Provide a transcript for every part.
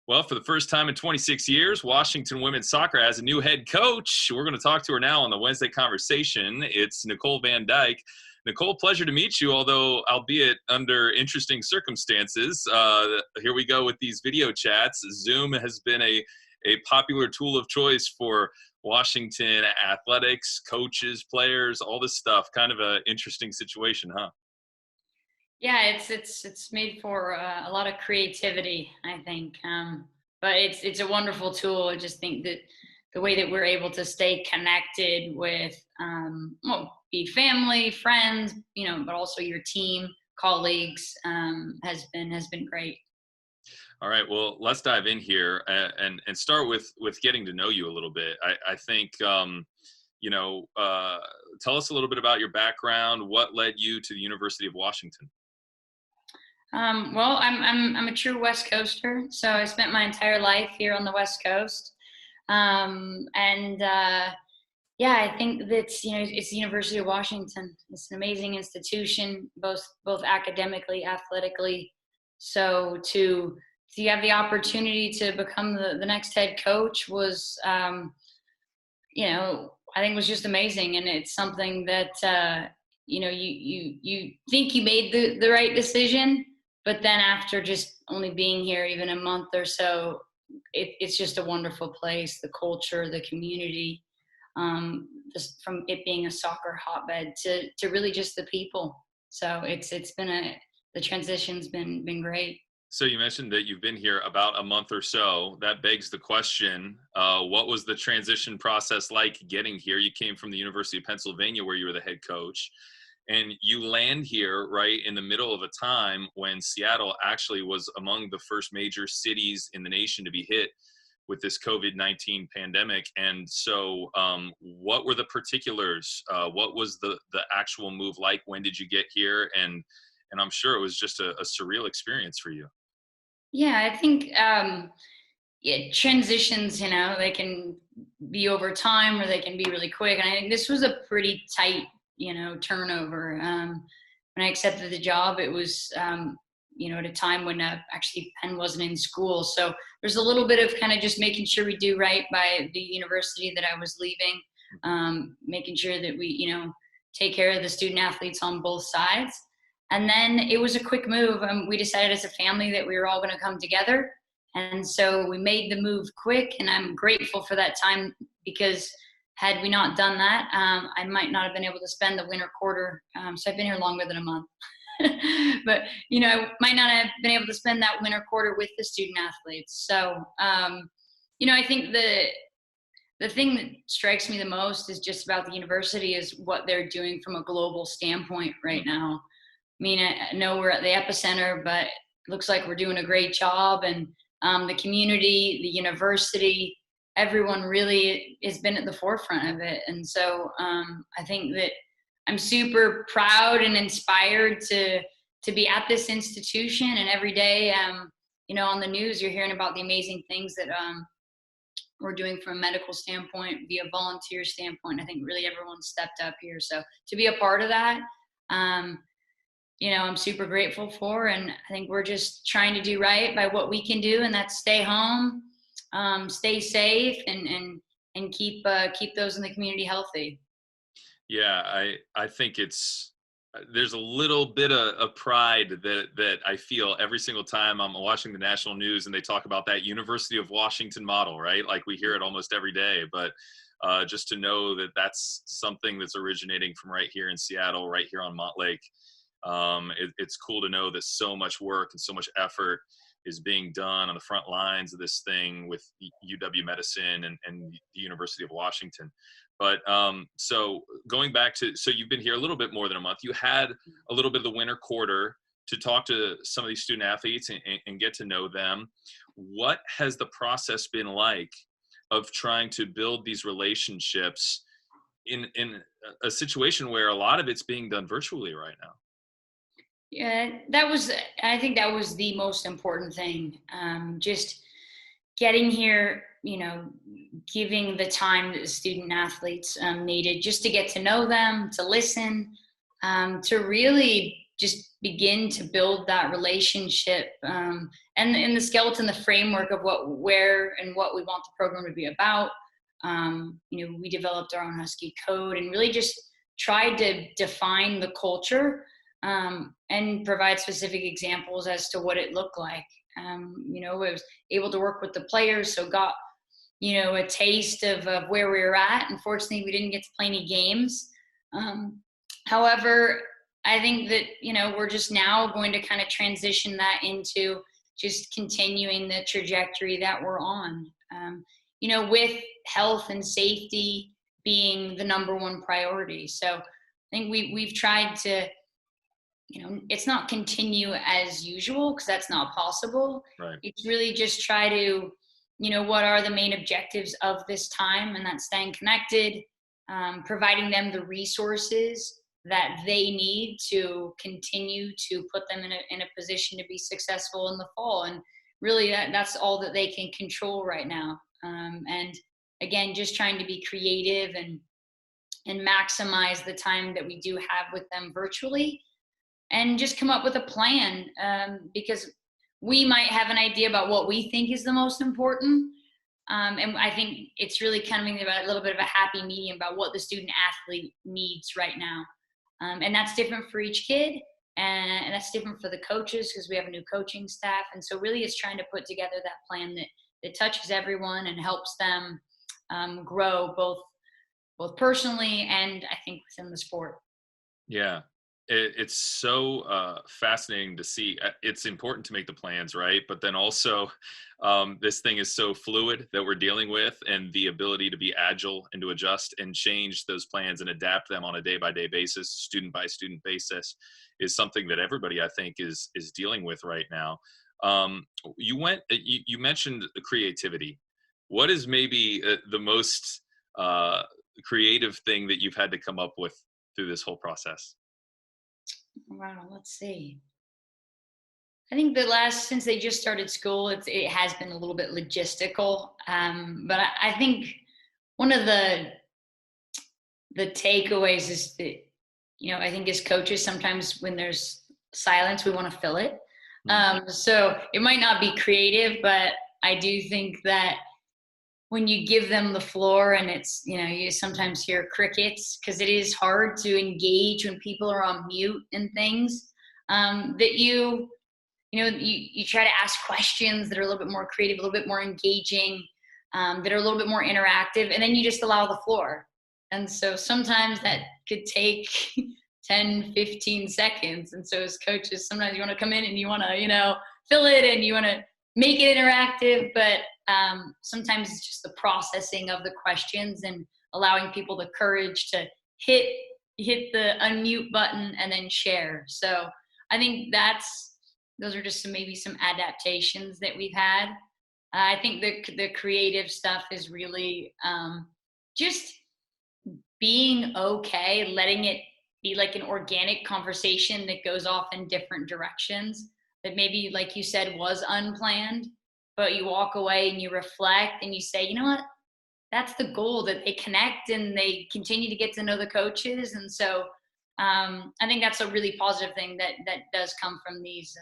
Well, for the first time in 26 years, Washington women's soccer has a new head coach. We're going to talk to her now on the Wednesday Conversation. It's Nicole Van Dyke. Nicole, pleasure to meet you, although albeit under interesting circumstances. Here we go with these video chats. Zoom has been a popular tool of choice for Washington athletics, coaches, players, all this stuff. Kind of an interesting situation, huh? Yeah, it's made for a lot of creativity, I think. But it's a wonderful tool. I just think that the way that we're able to stay connected with, be family, friends, but also your team, colleagues, has been great. All right, well, let's dive in here and start with getting to know you a little bit. I think tell us a little bit about your background. What led you to the University of Washington? Well, I'm a true West Coaster, so I spent my entire life here on the West Coast, and yeah, I think that's it's the University of Washington. It's an amazing institution, both academically, athletically. So to have the opportunity to become the next head coach was, I think was just amazing, and it's something that you think you made the right decision. But then after just only being here even a month or so, it's just a wonderful place, the culture, the community, just from it being a soccer hotbed to really just the people. So the transition's been great. So you mentioned that you've been here about a month or so. That begs the question, what was the transition process like getting here? You came from the University of Pennsylvania where you were the head coach. And you land here right in the middle of a time when Seattle actually was among the first major cities in the nation to be hit with this COVID-19 pandemic. And so what were the particulars? What was the actual move like? When did you get here? And I'm sure it was just a surreal experience for you. Yeah, I think transitions, they can be over time or they can be really quick. And I think this was a pretty tight turnover. When I accepted the job, it was, at a time when actually Penn wasn't in school. So there's a little bit of kind of just making sure we do right by the university that I was leaving, making sure that we, take care of the student athletes on both sides. And then it was a quick move. We decided as a family that we were all going to come together. And so we made the move quick, and I'm grateful for that time because had we not done that, I might not have been able to spend the winter quarter. So I've been here longer than a month. But, I might not have been able to spend that winter quarter with the student athletes. So, I think the thing that strikes me the most is just about the university is what they're doing from a global standpoint right now. I mean, I know we're at the epicenter, but it looks like we're doing a great job. And the community, the university, everyone really has been at the forefront of it. And so I think that I'm super proud and inspired to be at this institution. And every day, on the news, you're hearing about the amazing things that we're doing from a medical standpoint, via volunteer standpoint. I think really everyone stepped up here. So to be a part of that, I'm super grateful for. And I think we're just trying to do right by what we can do, and that's stay home, stay safe, and keep those in the community healthy. Yeah, I think there's a little bit of pride that I feel every single time I'm watching the national news and they talk about that University of Washington model, right? Like we hear it almost every day, but just to know that that's something that's originating from right here in Seattle, right here on Montlake. It's cool to know that so much work and so much effort is being done on the front lines of this thing with UW Medicine and the University of Washington. But so going back so you've been here a little bit more than a month. You had a little bit of the winter quarter to talk to some of these student athletes and get to know them. What has the process been like of trying to build these relationships in a situation where a lot of it's being done virtually right now? Yeah, I think that was the most important thing. Just getting here, giving the time that the student athletes needed just to get to know them, to listen, to really just begin to build that relationship, and in the skeleton, the framework of where and what we want the program to be about. We developed our own Husky Code and really just tried to define the culture, and provide specific examples as to what it looked like. I was able to work with the players, so got a taste of where we were at. Unfortunately, we didn't get to play any games. However, I think that, we're just now going to kind of transition that into just continuing the trajectory that we're on, with health and safety being the number one priority. So I think we've tried to, it's not continue as usual, because that's not possible. Right. It's really just try to, what are the main objectives of this time, and that's staying connected, providing them the resources that they need to continue to put them in a position to be successful in the fall. And really that's all that they can control right now. And again, just trying to be creative and maximize the time that we do have with them virtually, and just come up with a plan, because we might have an idea about what we think is the most important. And I think it's really coming about a little bit of a happy medium about what the student athlete needs right now. And that's different for each kid, and that's different for the coaches, because we have a new coaching staff. And so really it's trying to put together that plan that touches everyone and helps them grow both personally and I think within the sport. Yeah. It's so fascinating to see. It's important to make the plans, right? But then also this thing is so fluid that we're dealing with, and the ability to be agile and to adjust and change those plans and adapt them on a day-by-day basis, student-by-student basis, is something that everybody, I think, is dealing with right now. You mentioned creativity. What is maybe the most creative thing that you've had to come up with through this whole process? Wow, let's see. I think since they just started school, it has been a little bit logistical. But I think one of the takeaways is that, I think as coaches, sometimes when there's silence, we want to fill it. So it might not be creative, but I do think that when you give them the floor, and it's, you sometimes hear crickets, because it is hard to engage when people are on mute and things, that you try to ask questions that are a little bit more creative, a little bit more engaging, that are a little bit more interactive, and then you just allow the floor. And so sometimes that could take 10, 15 seconds. And so as coaches, sometimes you want to come in and you want to, fill it, and you want to make it interactive, but sometimes it's just the processing of the questions and allowing people the courage to hit the unmute button and then share. So I think those are just maybe some adaptations that we've had. I think the creative stuff is really just being okay, letting it be like an organic conversation that goes off in different directions, that maybe, like you said, was unplanned, but you walk away and you reflect and you say, you know what, that's the goal, that they connect and they continue to get to know the coaches. And so I think that's a really positive thing that does come from these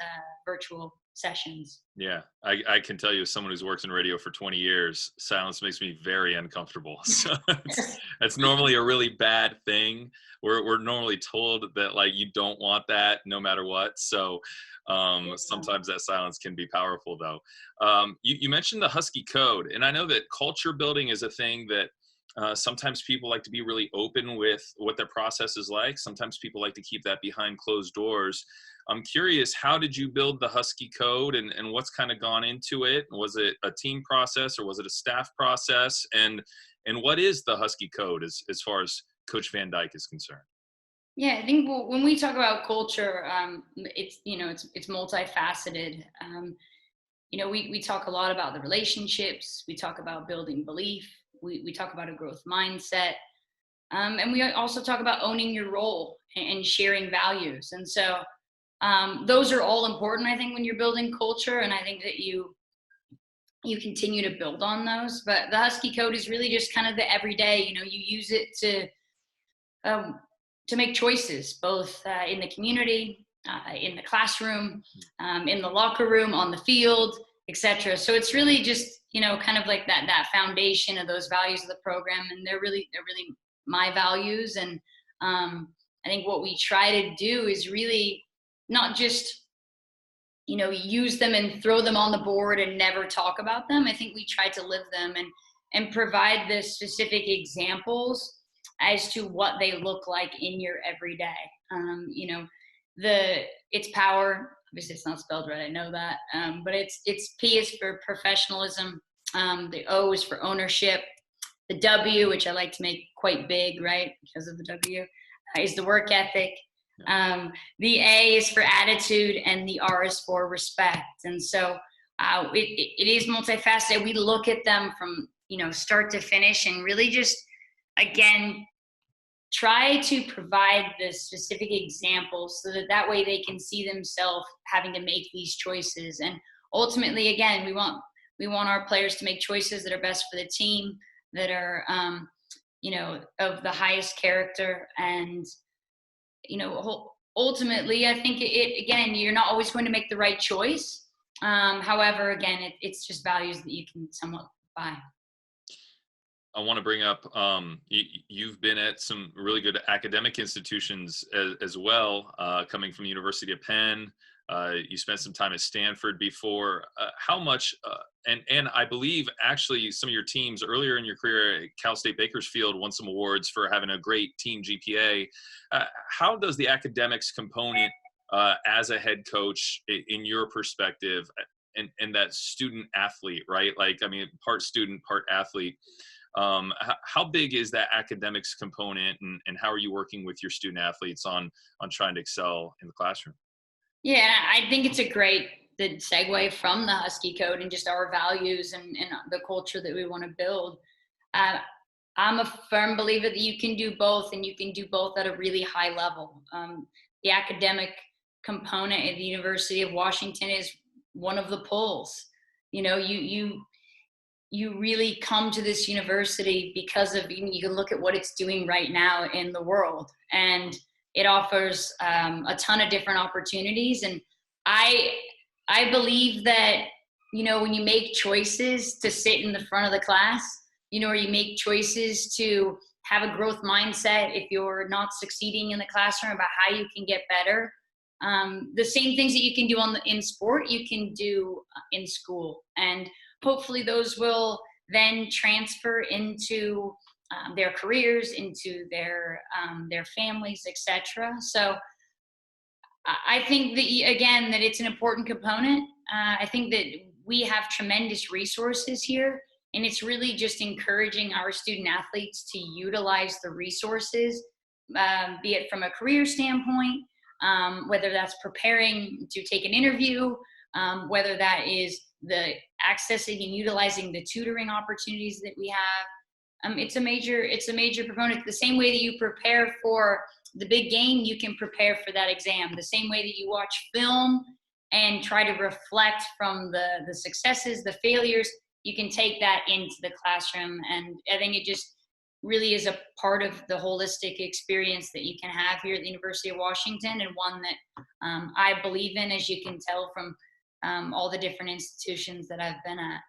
virtual sessions. Yeah, I can tell you, as someone who's worked in radio for 20 years, silence makes me very uncomfortable. So it's normally a really bad thing. We're normally told that, like, you don't want that no matter what. So sometimes that silence can be powerful, though. You mentioned the Husky Code, and I know that culture building is a thing that sometimes people like to be really open with what their process is like. Sometimes people like to keep that behind closed doors. I'm curious, how did you build the Husky Code, and what's kind of gone into it? Was it a team process, or was it a staff process? And what is the Husky Code as far as Coach Van Dyke is concerned? Yeah, I think when we talk about culture, it's multifaceted. We talk a lot about the relationships. We talk about building belief. We talk about a growth mindset. And we also talk about owning your role and sharing values. And so those are all important, I think, when you're building culture. And I think that you continue to build on those. But the Husky Code is really just kind of the everyday, you use it to make choices, both in the community, in the classroom, in the locker room, on the field, etc. So it's really just, kind of like that foundation of those values of the program, and they're really my values. And I think what we try to do is really not just use them and throw them on the board and never talk about them. I think we try to live them and provide the specific examples as to what they look like in your everyday. It's power. Obviously, it's not spelled right. I know that, but it's P is for professionalism. The O is for ownership. The W, which I like to make quite big, right, because of the W, is the work ethic. The A is for attitude, and the R is for respect. And so it is multifaceted. We look at them from start to finish, and really just, again, try to provide the specific examples so that way they can see themselves having to make these choices. And ultimately, again, we want our players to make choices that are best for the team, that are of the highest character. And ultimately, I think again, you're not always going to make the right choice. However, again, it's just values that you can somewhat buy. I want to bring up, you've been at some really good academic institutions as well, coming from University of Penn. You spent some time at Stanford before. How much, and I believe actually some of your teams earlier in your career at Cal State Bakersfield won some awards for having a great team GPA. How does the academics component as a head coach, in your perspective, and that student athlete, right? Like, I mean, part student, part athlete. How big is that academics component, and how are you working with your student athletes on trying to excel in the classroom? Yeah, I think it's a great segue from the Husky Code and just our values and the culture that we want to build. I'm a firm believer that you can do both, and you can do both at a really high level. The academic component at the University of Washington is one of the pulls. You really come to this university because of, you can look at what it's doing right now in the world, and it offers a ton of different opportunities. And I believe that, when you make choices to sit in the front of the class, or you make choices to have a growth mindset if you're not succeeding in the classroom, about how you can get better. The same things that you can do in sport, you can do in school. And hopefully those will then transfer into their careers, into their families, etc. So I think that it's an important component. I think that we have tremendous resources here, and it's really just encouraging our student athletes to utilize the resources, be it from a career standpoint, whether that's preparing to take an interview, whether that is the accessing and utilizing the tutoring opportunities that we have. It's a major proponent. The same way that you prepare for the big game, you can prepare for that exam. The same way that you watch film and try to reflect from the successes, the failures, you can take that into the classroom. And I think it just really is a part of the holistic experience that you can have here at the University of Washington, and one that I believe in, as you can tell from all the different institutions that I've been at.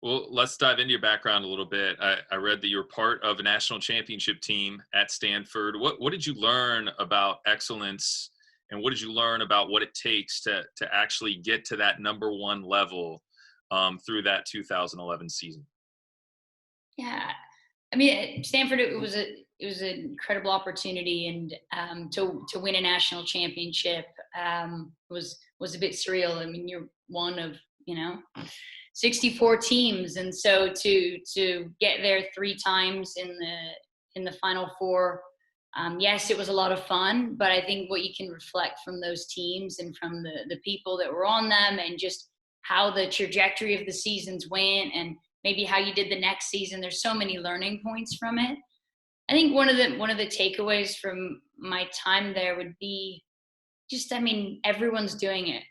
Well, let's dive into your background a little bit. I read that you're part of a national championship team at Stanford. What did you learn about excellence, and what did you learn about what it takes to actually get to that number one level through that 2011 season? Yeah, I mean, at Stanford, it was an incredible opportunity, and to win a national championship was a bit surreal. I mean, you're one of 64 teams, and so to get there 3 times in the Final Four, yes, it was a lot of fun. But I think what you can reflect from those teams and from the people that were on them, and just how the trajectory of the seasons went, and maybe how you did the next season, there's so many learning points from it. I think one of the takeaways from my time there would be just, I mean, everyone's doing it.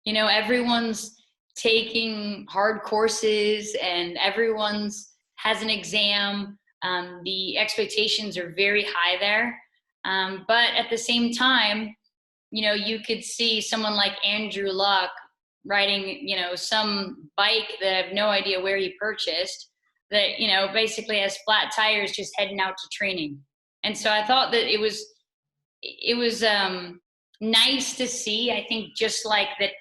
Everyone's taking hard courses, and everyone's has an exam. The expectations are very high there. But at the same time, you could see someone like Andrew Luck riding, some bike that I have no idea where he purchased that, basically has flat tires just heading out to training. And so I thought that it was nice to see. I think just like that,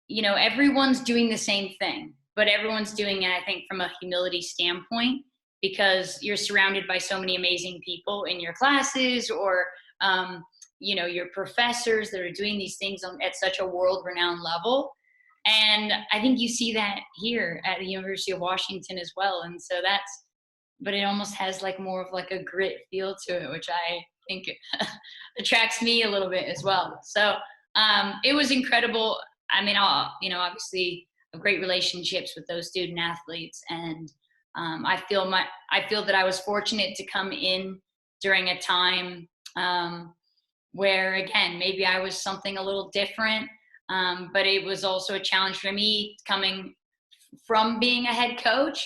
everyone's doing the same thing, but everyone's doing it, I think, from a humility standpoint, because you're surrounded by so many amazing people in your classes or, your professors that are doing these things at such a world-renowned level. And I think you see that here at the University of Washington as well. And so but it almost has like more of like a grit feel to it, which I think attracts me a little bit as well. So it was incredible. I mean, obviously have great relationships with those student athletes. And I feel that I was fortunate to come in during a time where, again, maybe I was something a little different, but it was also a challenge for me coming from being a head coach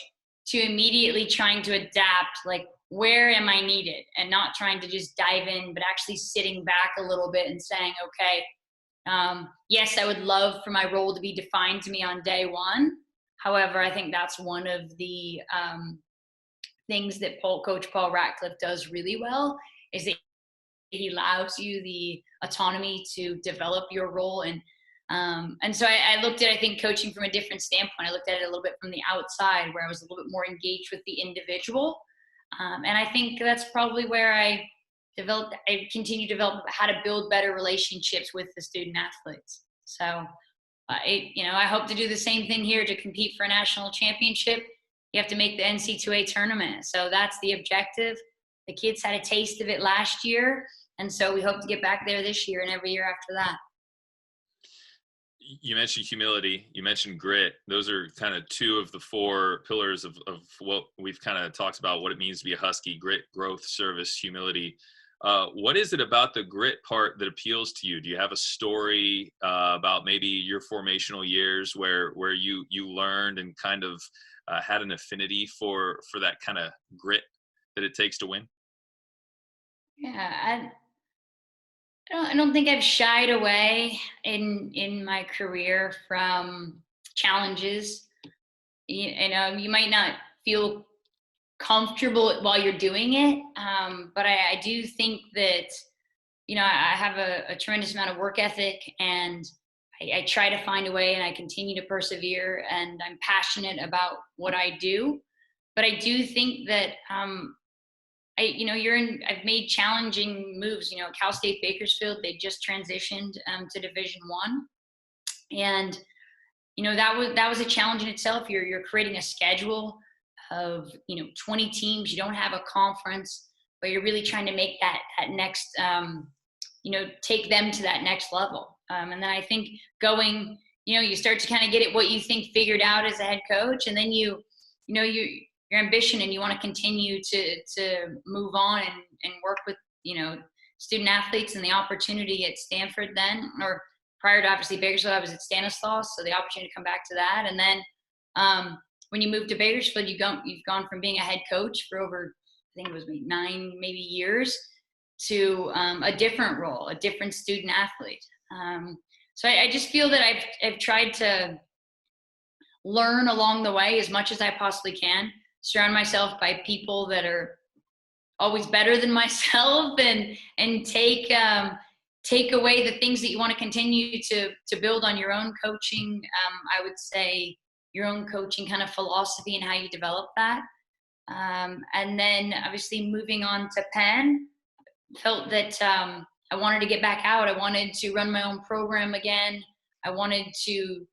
to immediately trying to adapt, like, where am I needed, and not trying to just dive in, but actually sitting back a little bit and saying, okay, yes, I would love for my role to be defined to me on day one. However, I think that's one of the things that Coach Paul Ratcliffe does really well, is that he allows you the autonomy to develop your role. And so I looked at, I think, coaching from a different standpoint. I looked at it a little bit from the outside, where I was a little bit more engaged with the individual. And I think that's probably where I continue to develop how to build better relationships with the student athletes. So, I hope to do the same thing here. To compete for a national championship, you have to make the NC2A tournament. So that's the objective. The kids had a taste of it last year, and so we hope to get back there this year and every year after that. You mentioned humility, you mentioned grit. Those are kind of two of the four pillars of what we've kind of talked about, what it means to be a Husky: grit, growth, service, humility. What is it about the grit part that appeals to you? Do you have a story about maybe your formational years where you learned and kind of had an affinity for that kind of grit that it takes to win? Yeah, I don't think I've shied away in my career from challenges. You might not feel comfortable while you're doing it, but I do think that I have a tremendous amount of work ethic, and I try to find a way, and I continue to persevere, and I'm passionate about what I do. But I do think that I've made challenging moves. Cal State Bakersfield, they just transitioned to Division I, and that was a challenge in itself. You're creating a schedule of 20 teams. You don't have a conference, but you're really trying to make that next take them to that next level. And then I think you start to kind of get it, what you think figured out as a head coach, and then your ambition, and you want to continue to move on and work with student athletes, and the opportunity at Stanford then, or prior to obviously Bakersfield, I was at Stanislaus, so the opportunity to come back to that. And then when you move to Bakersfield, you've gone from being a head coach for over, I think it was 9 maybe years, to a different role, a different student athlete. So I just feel that I've tried to learn along the way as much as I possibly can, surround myself by people that are always better than myself, and take away the things that you want to continue to build on your own coaching. I would say your own coaching kind of philosophy and how you develop that. And then obviously moving on to Penn, felt that I wanted to get back out. I wanted to run my own program again. I wanted to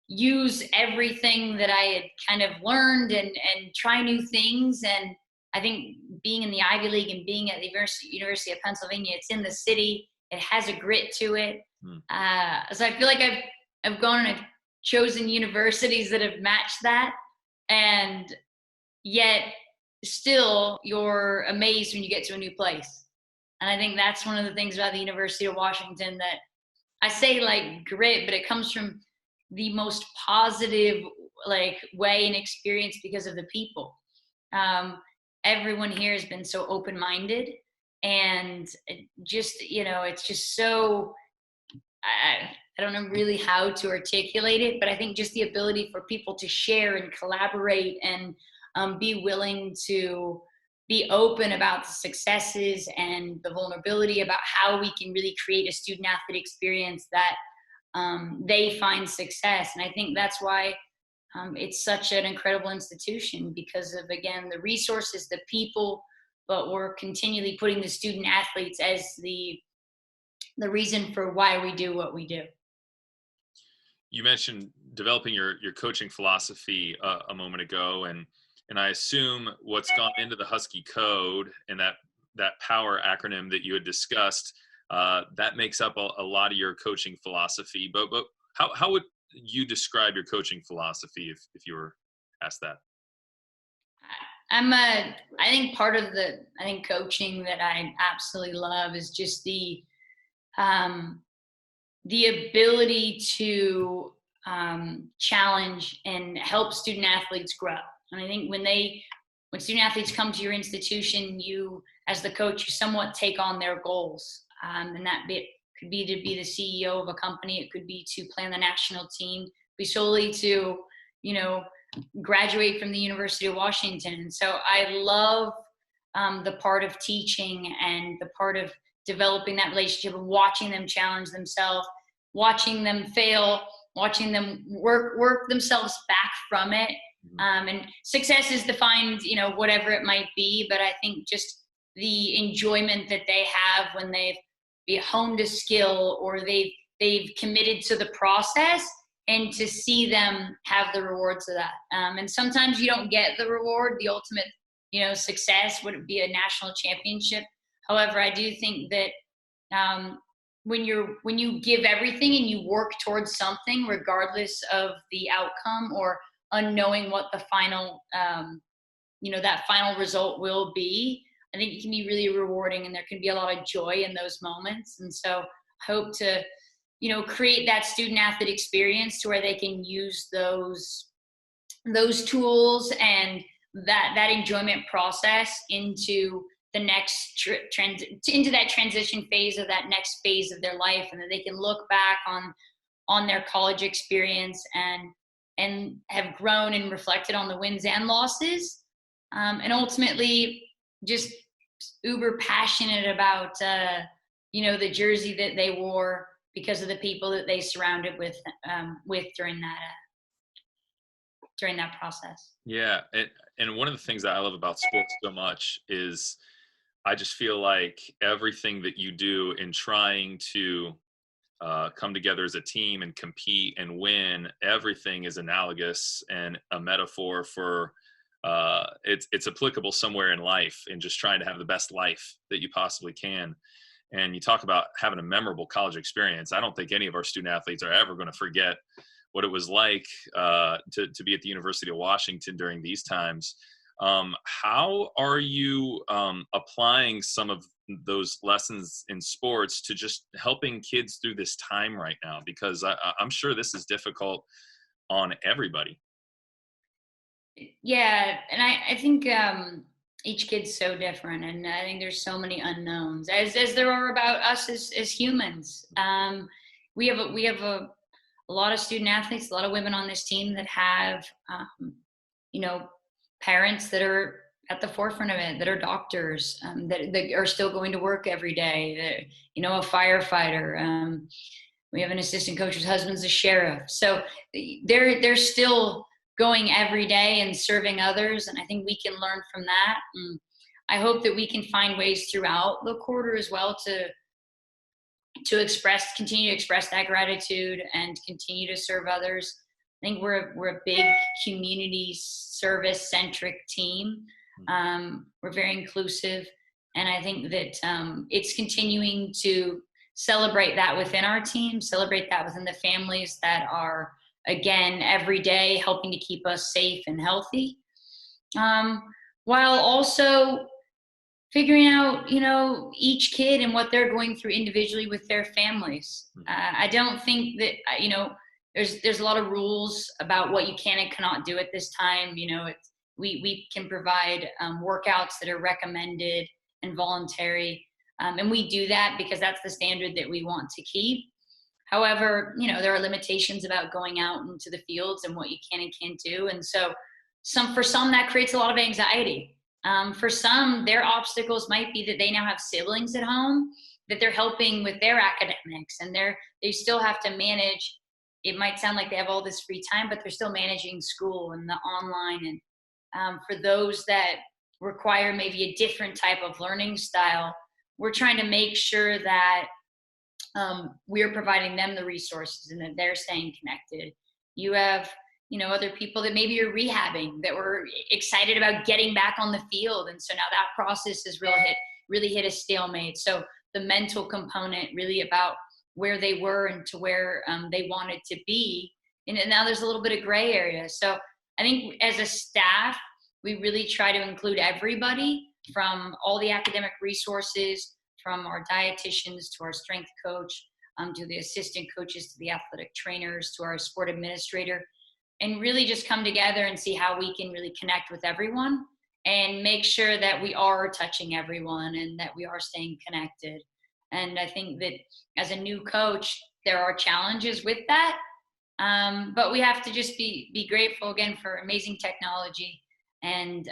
use everything that I had kind of learned and try new things. And I think being in the Ivy League and being at the University of Pennsylvania, it's in the city. It has a grit to it. So I feel like I've gone and I've chosen universities that have matched that. And yet still you're amazed when you get to a new place. And I think that's one of the things about the University of Washington, that I say like grit, but it comes from the most positive way and experience because of the people. Everyone here has been so open-minded, and just it's just so I don't know really how to articulate it, but I think just the ability for people to share and collaborate and be willing to be open about the successes and the vulnerability about how we can really create a student athlete experience that they find success. And I think that's why it's such an incredible institution, because of, again, the resources, the people, but we're continually putting the student athletes as the reason for why we do what we do. You mentioned developing your coaching philosophy a moment ago, and I assume what's gone into the Husky Code and that power acronym that you had discussed, that makes up a lot of your coaching philosophy. But how would you describe your coaching philosophy if you were asked that? I think part of coaching that I absolutely love is just the ability to challenge and help student athletes grow. And I think when student athletes come to your institution, you, as the coach, you somewhat take on their goals. And that could be to be the CEO of a company. It could be to play on the national team, be solely to, graduate from the University of Washington. And so I love the part of teaching and the part of developing that relationship and watching them challenge themselves, watching them fail, watching them work themselves back from it. And success is defined, whatever it might be, but I think just the enjoyment that they have when they've honed a skill or they've committed to the process, and to see them have the rewards of that. And sometimes you don't get the reward, the ultimate, success would be a national championship. However, I do think that when you give everything and you work towards something, regardless of the outcome or unknowing what the final, that final result will be, I think it can be really rewarding, and there can be a lot of joy in those moments. And so I hope to, create that student athlete experience to where they can use those tools and that enjoyment process into the next into that transition phase of that next phase of their life, and that they can look back on their college experience and have grown and reflected on the wins and losses, and ultimately just uber passionate about the jersey that they wore because of the people that they surrounded with during that process. Yeah, and one of the things that I love about sports so much is I just feel like everything that you do in trying to come together as a team and compete and win, everything is analogous and a metaphor for it's applicable somewhere in life, and just trying to have the best life that you possibly can. And you talk about having a memorable college experience. I don't think any of our student athletes are ever going to forget what it was like to be at the University of Washington during these times. How are you applying some of those lessons in sports to just helping kids through this time right now? Because I'm sure this is difficult on everybody. Yeah, and I think each kid's so different, and I think there's so many unknowns, as there are about us as humans. We have a lot of student athletes, a lot of women on this team that have parents that are at the forefront of it, that are doctors, that are still going to work every day, that, a firefighter. We have an assistant coach whose husband's a sheriff. So they're still going every day and serving others. And I think we can learn from that. And I hope that we can find ways throughout the quarter as well to continue to express that gratitude and continue to serve others. I think we're a big community service centric team. We're very inclusive. And I think that it's continuing to celebrate that within our team, celebrate that within the families that are, again, every day helping to keep us safe and healthy, while also figuring out, each kid and what they're going through individually with their families. I don't think that, there's a lot of rules about what you can and cannot do at this time. We can provide workouts that are recommended and voluntary. And we do that because that's the standard that we want to keep. However, there are limitations about going out into the fields and what you can and can't do. And so for some that creates a lot of anxiety. For some, their obstacles might be that they now have siblings at home that they're helping with their academics, and they still have to manage. It might sound like they have all this free time, but they're still managing school and the online. And for those that require maybe a different type of learning style, we're trying to make sure that we're providing them the resources and that they're staying connected. You have, other people that maybe are rehabbing that were excited about getting back on the field. And so now that process has really hit a stalemate. So the mental component really about where they were and to where they wanted to be. And now there's a little bit of gray area. So I think as a staff, we really try to include everybody, from all the academic resources, from our dietitians to our strength coach, to the assistant coaches, to the athletic trainers, to our sport administrator, and really just come together and see how we can really connect with everyone and make sure that we are touching everyone and that we are staying connected. And I think that as a new coach, there are challenges with that, but we have to just be grateful again for amazing technology, and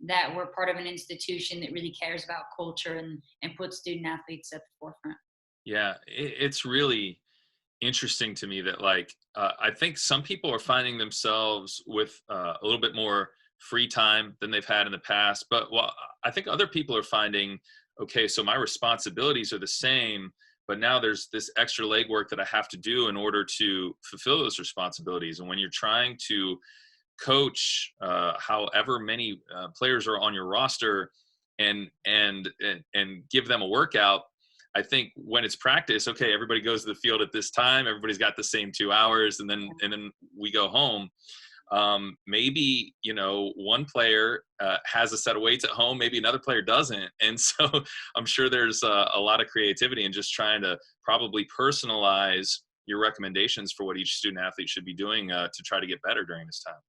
that we're part of an institution that really cares about culture and puts student athletes at the forefront. Yeah, it's really interesting to me that I think some people are finding themselves with a little bit more free time than they've had in the past. But I think other people are finding, okay, so my responsibilities are the same, but now there's this extra legwork that I have to do in order to fulfill those responsibilities. And when you're trying to coach however many players are on your roster and give them a workout, I think when it's practice, okay, everybody goes to the field at this time, everybody's got the same 2 hours, and then we go home. Maybe one player has a set of weights at home, maybe another player doesn't, and so I'm sure there's a lot of creativity in just trying to probably personalize your recommendations for what each student athlete should be doing to try to get better during this time.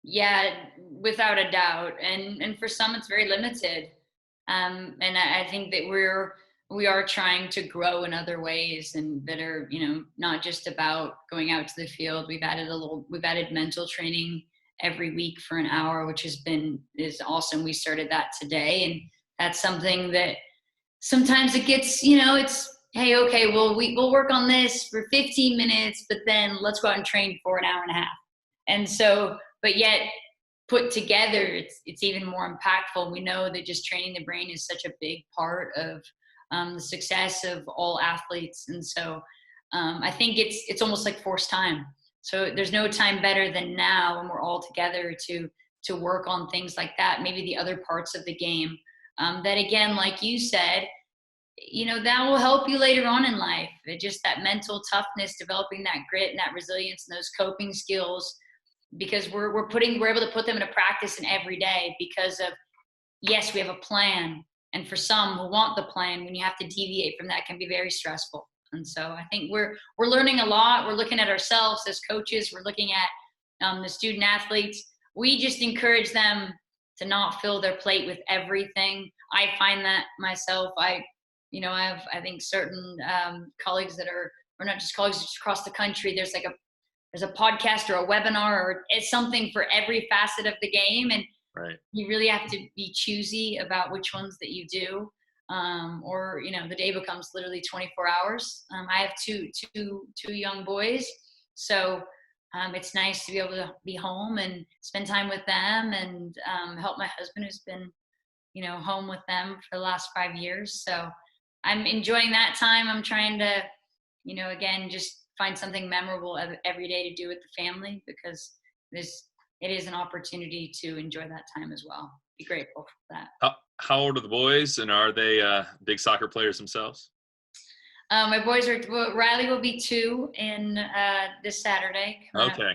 Yeah, without a doubt. And for some, it's very limited. And I think that we are trying to grow in other ways, and that are, not just about going out to the field. We've added mental training every week for an hour, which is awesome. We started that today. And that's something that sometimes it gets, it's, hey, okay, well, we'll work on this for 15 minutes, but then let's go out and train for an hour and a half. And so, but yet put together, it's even more impactful. We know that just training the brain is such a big part of the success of all athletes. And so I think it's almost like forced time. So there's no time better than now when we're all together to work on things like that. Maybe the other parts of the game that, again, like you said, that will help you later on in life. Just that mental toughness, developing that grit and that resilience and those coping skills, because we're able to put them into practice in every day because of, yes, we have a plan. And for some who want the plan, when you have to deviate from that, it can be very stressful. And so I think we're learning a lot. We're looking at ourselves as coaches. We're looking at the student athletes. We just encourage them to not fill their plate with everything. I find that myself. I have, I think, certain colleagues that are, or not just colleagues, just across the country. There's a podcast or a webinar or it's something for every facet of the game. And right, you really have to be choosy about which ones that you do. Or, the day becomes literally 24 hours. I have two young boys. So it's nice to be able to be home and spend time with them and help my husband, who's been, home with them for the last 5 years. So I'm enjoying that time. I'm trying to, again, just find something memorable every day to do with the family, because it is an opportunity to enjoy that time as well. Be grateful for that. How old are the boys, and are they big soccer players themselves? My boys Riley will be 2 in this Saturday. Okay.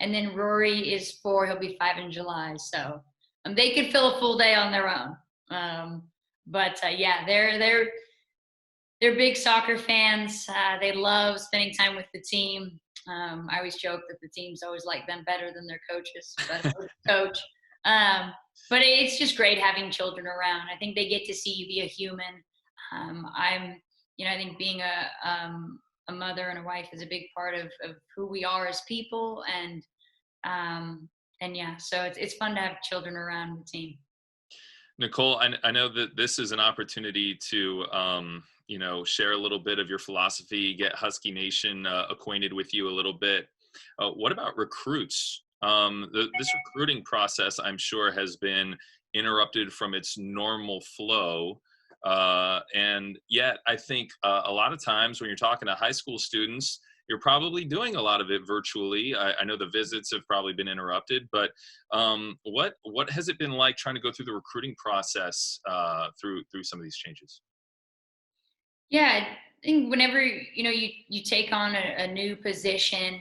And then Rory is 4. He'll be 5 in July. So they could fill a full day on their own. But yeah, they're big soccer fans. They love spending time with the team. I always joke that the teams always like them better than their coaches, but coach. But it's just great having children around. I think they get to see you be a human. I think being a mother and a wife is a big part of who we are as people. And yeah, so it's fun to have children around the team. Nicole, I know that this is an opportunity to, share a little bit of your philosophy, get Husky Nation acquainted with you a little bit. What about recruits? This recruiting process, I'm sure, has been interrupted from its normal flow. And yet, I think a lot of times when you're talking to high school students, you're probably doing a lot of it virtually. I know the visits have probably been interrupted, but what has it been like trying to go through the recruiting process through some of these changes? Yeah, I think whenever you take on a new position,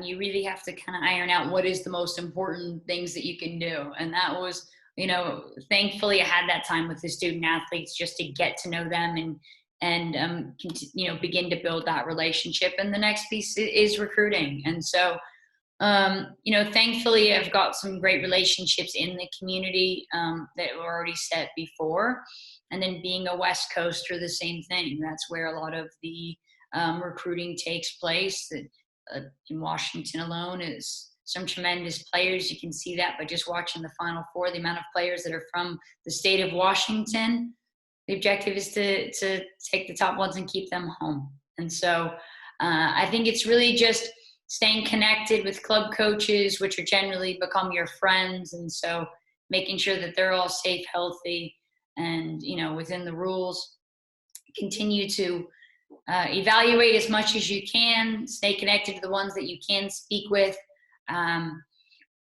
you really have to kind of iron out what is the most important things that you can do, and that was, thankfully I had that time with the student athletes just to get to know them and begin to build that relationship. And the next piece is recruiting, and so thankfully I've got some great relationships in the community that were already set before. And then being a West Coaster, the same thing. That's where a lot of the recruiting takes place. In Washington alone is some tremendous players. You can see that by just watching the Final Four, the amount of players that are from the state of Washington. The objective is to take the top ones and keep them home. And so I think it's really just staying connected with club coaches, which are generally become your friends. And so making sure that they're all safe, healthy, and within the rules. Continue to evaluate as much as you can, stay connected to the ones that you can speak with,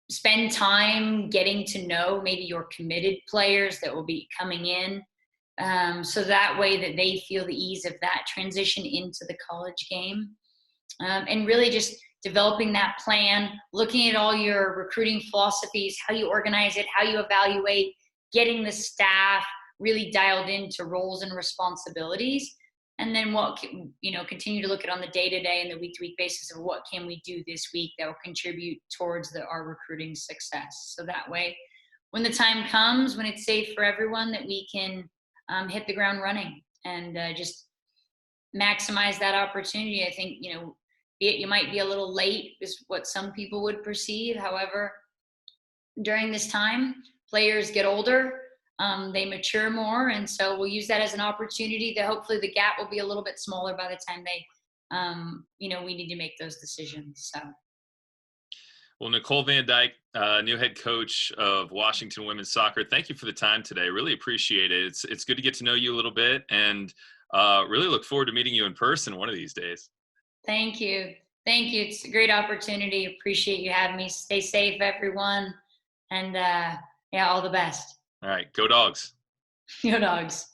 spend time getting to know maybe your committed players that will be coming in, so that way that they feel the ease of that transition into the college game, and really just developing that plan, looking at all your recruiting philosophies, how you organize it, how you evaluate, getting the staff really dialed into roles and responsibilities, and then continue to look at on the day-to-day and the week-to-week basis of what can we do this week that will contribute towards our recruiting success. So that way, when the time comes, when it's safe for everyone, that we can hit the ground running and just maximize that opportunity. I think, you might be a little late is what some people would perceive. However, during this time, players get older, they mature more, and so we'll use that as an opportunity that hopefully the gap will be a little bit smaller by the time we need to make those decisions. So. Well, Nicole Van Dyke, new head coach of Washington women's soccer, thank you for the time today. Really appreciate it. It's good to get to know you a little bit, and really look forward to meeting you in person one of these days. Thank you. It's a great opportunity. Appreciate you having me. Stay safe, everyone. And all the best. All right. Go Dogs. Go Dogs.